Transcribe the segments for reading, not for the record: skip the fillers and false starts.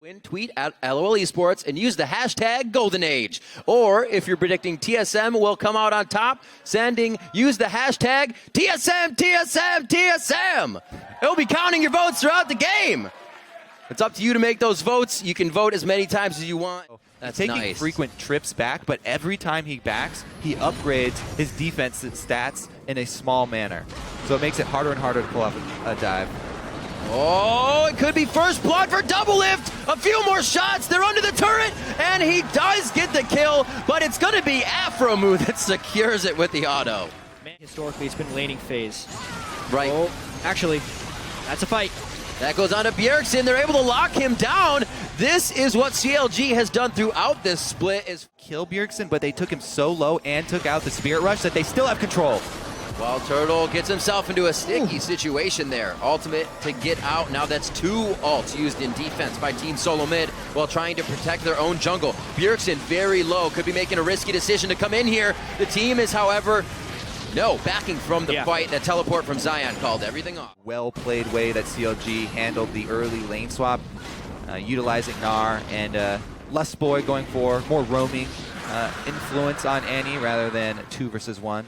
Win, tweet at LOL Esports and use the hashtag GoldenAge. Or if you're predicting TSM will come out on top, use the hashtag TSM, TSM, TSM. It'll be counting your votes throughout the game. It's up to you to make those votes. You can vote as many times as you want. That's taking nice. frequent trips back, but every time he backs, he upgrades his defense stats in a small manner. So it makes it harder and harder to pull off a dive. Oh, it could be first blood for double lift. A few more shots. They're under the turret, and he does get the kill, but it's going to be Afromu that secures it with the auto. Man, historically, it's been laning phase. Right. Oh, actually, that's a fight. That goes on to Bjergsen. They're able to lock him down. This is what CLG has done throughout this split. Is kill Bjergsen, but they took him so low and took out the Spirit Rush that they still have control. Well, Turtle gets himself into a sticky situation there. Ultimate to get out. Now that's 2 ults used in defense by Team Solomid while trying to protect their own jungle. Bjergsen very low, could be making a risky decision to come in here. The team is, however, backing from the fight. That teleport from Zion called everything off. Well-played way that CLG handled the early lane swap, utilizing Gnar and Lustboy going for more roaming influence on Annie rather than 2 versus 1.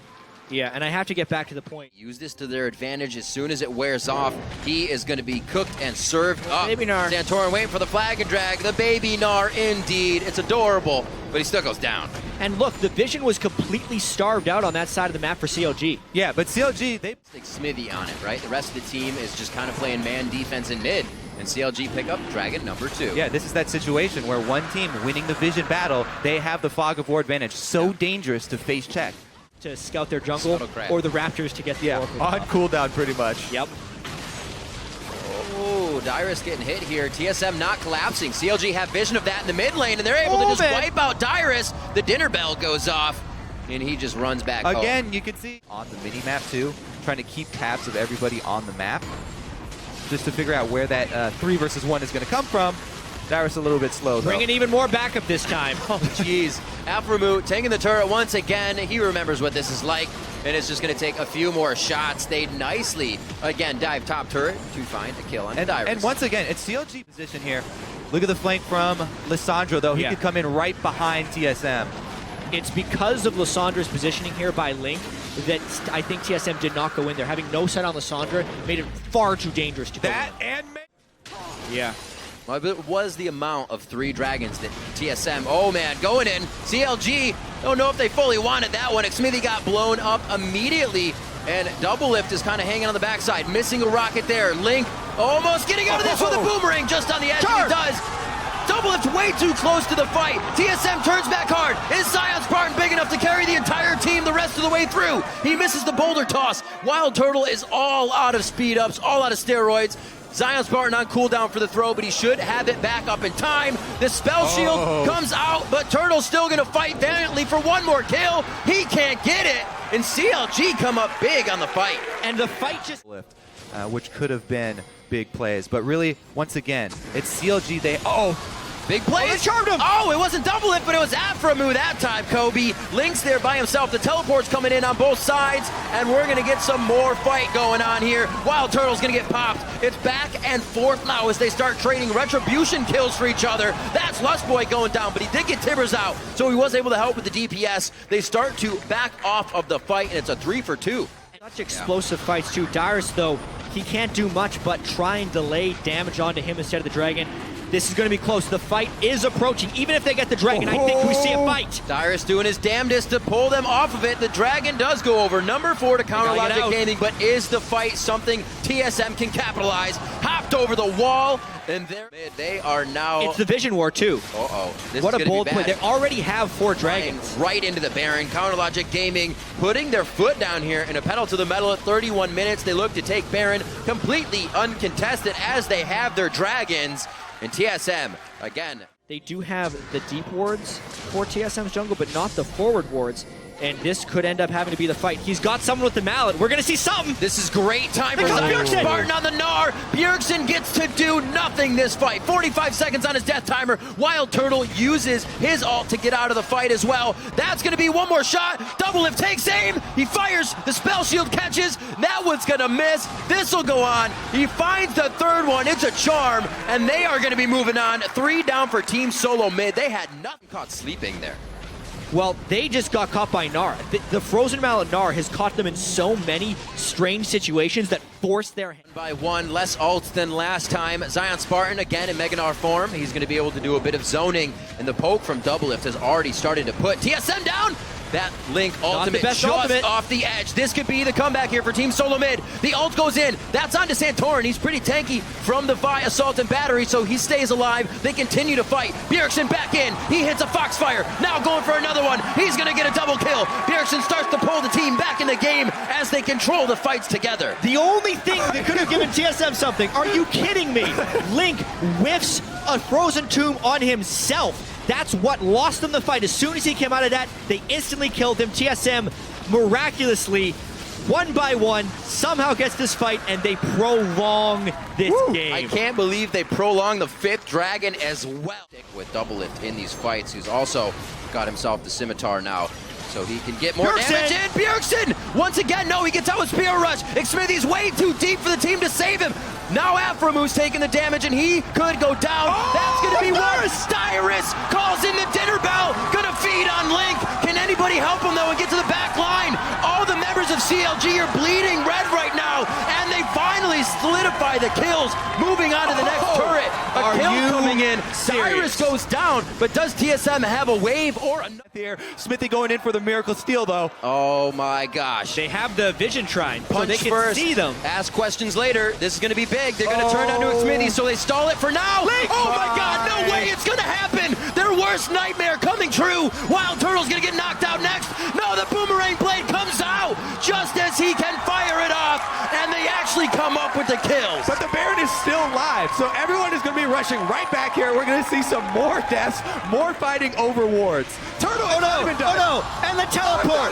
Yeah, and I have to get back to the point. Use this to their advantage as soon as it wears off. He is going to be cooked and served up. Baby Gnar. Santorin waiting for the flag and drag. The baby Gnar, indeed. It's adorable, but he still goes down. And look, the vision was completely starved out on that side of the map for CLG. Yeah, but CLG, they take Smithy on it, right? The rest of the team is just kind of playing man defense in mid. And CLG pick up Dragon number 2. Yeah, this is that situation where one team winning the vision battle, they have the fog of war advantage. So dangerous to face check. To scout their jungle, or the Raptors to get the on cooldown pretty much. Yep. Oh, Dyrus getting hit here. TSM not collapsing. CLG have vision of that in the mid lane, and they're able to just wipe out Dyrus. The dinner bell goes off, and he just runs back Again, home. You can see on the mini-map too, trying to keep tabs of everybody on the map, just to figure out where that 3 versus 1 is going to come from. Dyrus a little bit slow, though. Bringing even more backup this time. Oh, jeez. Afromu taking the turret once again. He remembers what this is like, and it's just going to take a few more shots. They nicely, again, dive top turret to find a kill on Dyrus. And once again, it's CLG position here. Look at the flank from Lissandra, though. He could come in right behind TSM. It's because of Lissandra's positioning here by Link that I think TSM did not go in there. Having no sight on Lissandra made it far too dangerous to go in. Yeah. Well, it was the amount of 3 dragons that TSM, oh man, going in. CLG, don't know if they fully wanted that one. Smithy got blown up immediately, and Double Lift is kind of hanging on the backside, missing a rocket there. Link almost getting out of this with a boomerang just on the edge, and he does. Double Lift way too close to the fight. TSM turns back hard. Is Sion Spartan big enough to carry the entire team the rest of the way through? He misses the boulder toss. Wild Turtle is all out of speed ups, all out of steroids. Zion Spartan on cooldown for the throw, but he should have it back up in time. The spell shield comes out, but Turtle's still going to fight valiantly for one more kill. He can't get it, and CLG come up big on the fight. And the fight just... Which could have been big plays, but really, once again, it's CLG. Big plays. Oh, they charmed him. Oh, it wasn't double lift, but it was Afromu that time, Kobe. Link's there by himself. The teleport's coming in on both sides, and we're going to get some more fight going on here. Wild Turtle's going to get popped. It's back and forth now as they start trading retribution kills for each other. That's Lustboy going down, but he did get Tibbers out, so he was able to help with the DPS. They start to back ofor of the fight, and it's a 3 for 2. Such explosive fights, too. Dyrus, though, he can't do much but try and delay damage onto him instead of the Dragon. This is going to be close. The fight is approaching. Even if they get the Dragon, I think we see a fight. Dyrus doing his damnedest to pull them off of it. The Dragon does go over. Number 4 to counter Logic Gaming, but is the fight something TSM can capitalize? Hopped over the wall, and they are now... It's the Vision War, too. What a bold play. They already have 4 Dragons. Right into the Baron. Counter Logic Gaming putting their foot down here in a pedal to the metal at 31 minutes. They look to take Baron completely uncontested as they have their Dragons. And TSM, again. They do have the deep wards for TSM's jungle, but not the forward wards. and this could end up having to be the fight. He's got someone with the mallet. We're going to see something. This is great time for Bjergsen. Spartan on the Gnar. Bjergsen gets to do nothing this fight. 45 seconds on his death timer. Wild Turtle uses his ult to get out of the fight as well. That's going to be one more shot. Double lift takes aim. He fires. The spell shield catches. That one's going to miss. This will go on. He finds the third one. It's a charm, and they are going to be moving on. 3 down for Team Solomid. They had nothing. Caught sleeping there. Well, they just got caught by Gnar. The frozen mallet Gnar has caught them in so many strange situations that forced their hand. By 1, less ults than last time. Zion Spartan again in Mega Gnar form. He's going to be able to do a bit of zoning, and the poke from Double Lift has already started to put TSM down. That Link ultimate just off the edge. This could be the comeback here for Team Solomid. The ult goes in. That's onto Santorin. He's pretty tanky from the Vi Assault and Battery, so he stays alive. They continue to fight. Bjergsen back in. He hits a Foxfire. Now going for another one. He's going to get a double kill. Bjergsen starts to pull the team back in the game as they control the fights together. The only thing that could have given TSM something. Are you kidding me? Link whiffs a frozen tomb on himself. That's what lost them the fight. As soon as he came out of that, they instantly killed him. TSM miraculously, 1 by 1, somehow gets this fight, and they prolong this game. I can't believe they prolong the 5th dragon as well. With Double Lift in these fights, who's also got himself the scimitar now, so he can get more damage in. Bjergsen! Once again, no, he gets out with Spear Rush. Xmithie's way too deep for the team to save him. Now Aframu's taking the damage, and he could go down. That's going to be worse. Dyrus calls in the dinner bell. Going to feed on Link. Can anybody help him, though, and get to the back line? All the members of CLG are bleeding red right now, and they finally solidify the kills. Moving on to the next turret. A kill coming in. Dyrus goes down, but does TSM have a wave or another? Here, Smithy going in for the miracle steal, though. Oh, my gosh. They have the vision shrine, so Punch they can first, see them. ask questions later. This is going to be big. They're going to turn onto Xmithie, so they stall it for now. Oh my God, no way it's going to happen. Their worst nightmare coming true. Wild Turtle's going to get knocked out next. No, the Boomerang Blade comes out just as he can fire it off, and they actually come up with the kills. But the Baron is still live, so everyone is going to be rushing right back here. We're going to see some more deaths, more fighting over wards. Turtle, and the teleport.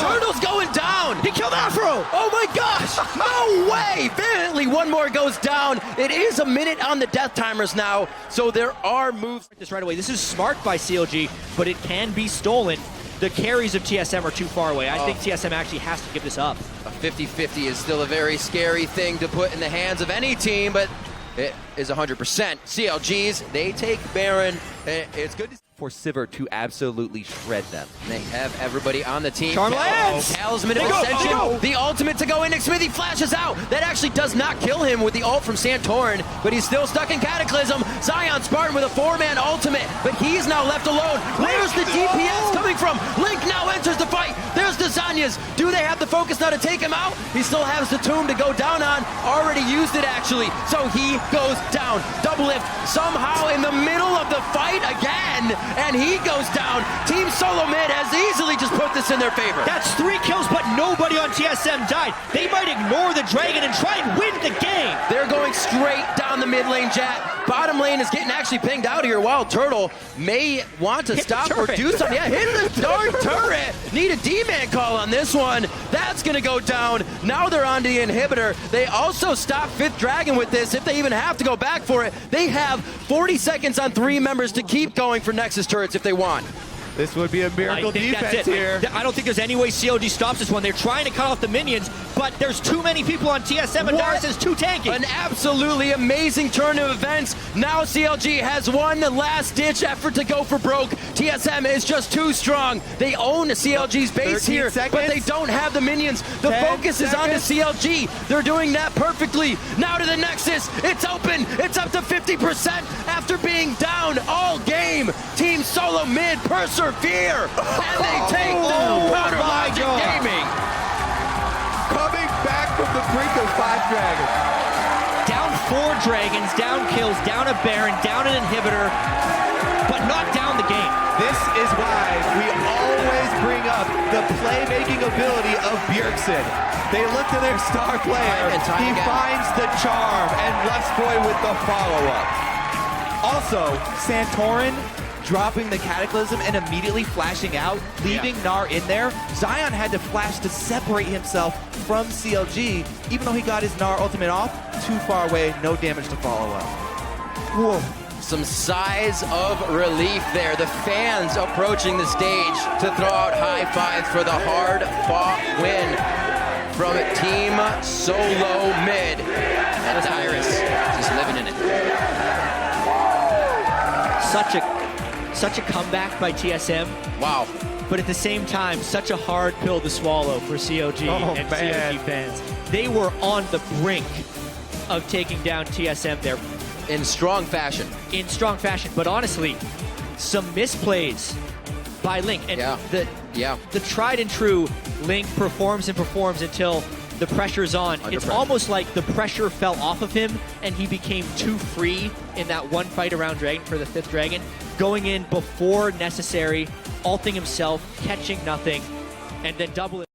Turtle's going down. He killed Afro. Oh my gosh, no way. Valiantly, one more goes down. It is a minute on the death timers now, so there are moves. This right away. This is smart by CLG, but it can be stolen. The carries of TSM are too far away. I think TSM actually has to give this up. A 50-50 is still a very scary thing to put in the hands of any team, but it is 100%. CLGs, they take Baron. It's good to see. For Sivir to absolutely shred them. They have everybody on the team. Charm lands! Talisman of Ascension. The ultimate to go in. Xmithie flashes out. That actually does not kill him with the ult from Santorin, but he's still stuck in Cataclysm. Zion Spartan with a 4-man ultimate, but he's now left alone. Where's the DPS coming from? Link now enters the fight. There's the Zanyas. Do they have the focus now to take him out? He still has the tomb to go down on. Already used it, actually. So he goes down. Double lift somehow in the middle of the fight again. And he goes down. Team Solomid has easily just put this in their favor. That's 3 kills, but nobody on TSM died. They might ignore the dragon and try and win the game. They're going straight down the mid lane, Jet. Bottom lane is getting actually pinged out here. Wild Turtle may want to stop or do something. Yeah, hit the darn turret. Need a D-man call on this one. That's going to go down. Now they're on to the inhibitor. They also stop 5th Dragon with this if they even have to go back for it. They have 40 seconds on 3 members to keep going for Nexus turrets if they want. This would be a miracle defense here. I don't think there's any way CLG stops this one. They're trying to cut off the minions, but there's too many people on TSM, and Dyrus is too tanky. An absolutely amazing turn of events. Now CLG has one last-ditch effort to go for broke. TSM is just too strong. They own CLG's base here, but they don't have the minions. The focus is on the CLG. They're doing that perfectly. Now to the Nexus. It's open. It's up to 50% after being down all game. Team Solomid persevere, and they take the Powder Logic Gaming. Coming back from the brink of 5 dragons. Down 4 dragons, down kills, down a Baron, down an inhibitor, but not down the game. This is why we always bring up the playmaking ability of Bjergsen. They look to their star player. He finds the charm, and Lustboy with the follow-up. Also, Santorin dropping the Cataclysm and immediately flashing out, leaving Gnar in there. Zion had to flash to separate himself from CLG, even though he got his Gnar ultimate off, too far away, no damage to follow up. Whoa. Some sighs of relief there. The fans approaching the stage to throw out high fives for the hard-fought win from Team Solomid. And Tyrus just living in it. Such a comeback by TSM. Wow. But at the same time, such a hard pill to swallow for CLG and CLG fans. They were on the brink of taking down TSM there. In strong fashion. In strong fashion, but honestly, some misplays by Link. And the tried and true Link performs and performs until the pressure's on. It's almost like the pressure fell off of him and he became too free in that one fight around Dragon for the 5th Dragon, going in before necessary, ulting himself, catching nothing, and then doubling.